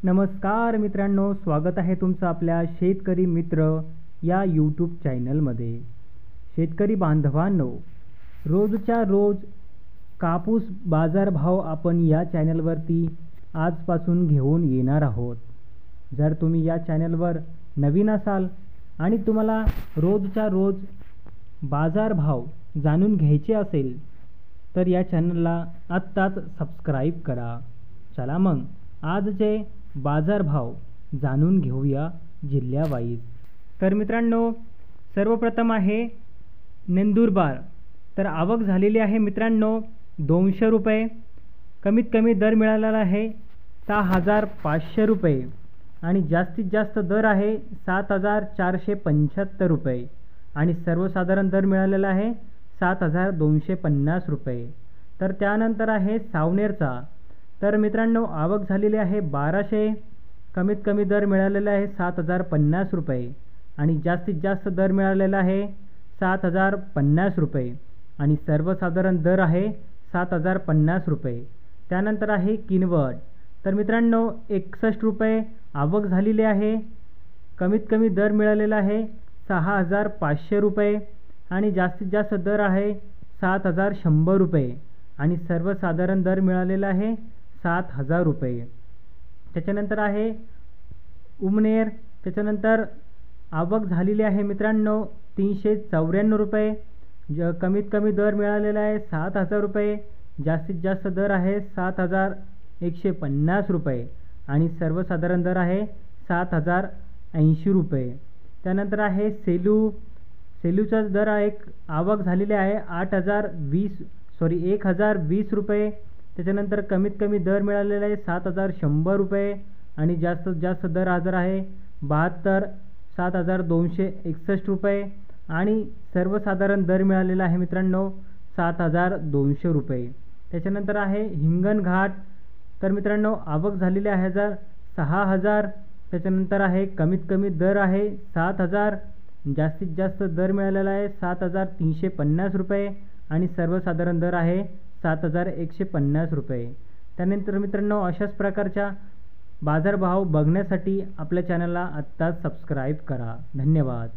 नमस्कार मित्रांनो, स्वागत आहे तुमचं आपल्या शेतकरी मित्र या यूट्यूब चॅनलमध्ये. शेतकरी बांधवांनो, रोजच्या रोज कापूस बाजारभाव आपण या चॅनलवरती आजपासून घेऊन येणार आहोत. जर तुम्ही या चॅनलवर नवीन असाल आणि तुम्हाला रोजच्या रोज बाजारभाव जाणून घ्यायचे असेल तर या चॅनलला आत्ताच सबस्क्राईब करा. चला मग आजचे बाजारभाव जाणून घेऊया जिल्ह्यावाईज. तर मित्रांनो, सर्वप्रथम आहे नंदुरबार. तर आवक झालेली आहे मित्रांनो 200 रुपये. कमीत कमी दर मिळालेला आहे 6,500 रुपये आणि जास्तीत जास्त दर आहे 7,475 रुपये आणि सर्वसाधारण दर मिळालेला आहे 7,250 रुपये. तर त्यानंतर आहे सावनेरचा. तर मित्रांनो, आवक झालेली आहे 1200. कमीत कमी दर मिळालेला आहे 7,050 रुपये आणि जास्तीत जास्त दर मिळालेला आहे 7,050 रुपये आणि सर्वसाधारण दर आहे 7,050 रुपये. त्यानंतर आहे किनवट. तर मित्रांनो 61 रुपये आवक झालेली आहे. कमीत कमी दर मिळालेला आहे 6,500 रुपये आणि जास्तीत जास्त दर आहे 7,100 रुपये आणि सर्वसाधारण दर मिळालेला आहे 7,000 रुपये. त्याच्यानंतर आहे उमनेर. त्याच्यानंतर आवक झालेली आहे मित्रांनो 394 रुपये. कमीत कमी दर मिळालेला आहे 7,000 रुपये. जास्तीत जास्त दर आहे 7,150 रुपये आणि सर्वसाधारण दर आहे 7,080 रुपये. त्यानंतर आहे सेलू. सेलूचा दर आहे आवक झालेली आहे 1,020 रुपये. त्याच्यानंतर कमीत कमी दर मिळालेला आहे 7,100 रुपये आणि जास्तीत जास्त दर हजर आहे 7,261 रुपये आणि सर्वसाधारण दर मिळालेला आहे मित्रांनो 7,200 रुपये. त्याच्यानंतर आहे हिंगणघाट. तर मित्रांनो आवक झालेली आहे 6,000. त्याच्यानंतर आहे कमीत कमी दर आहे 7,000. जास्तीत जास्त दर मिळालेला आहे 7,350 रुपये आणि सर्वसाधारण दर आहे 7,150 रुपये. त्यानंतर मित्रांनो अशाच प्रकारच्या बाजारभाव बघण्यासाठी आपल्या चॅनलला आत्ताच सबस्क्राईब करा. धन्यवाद.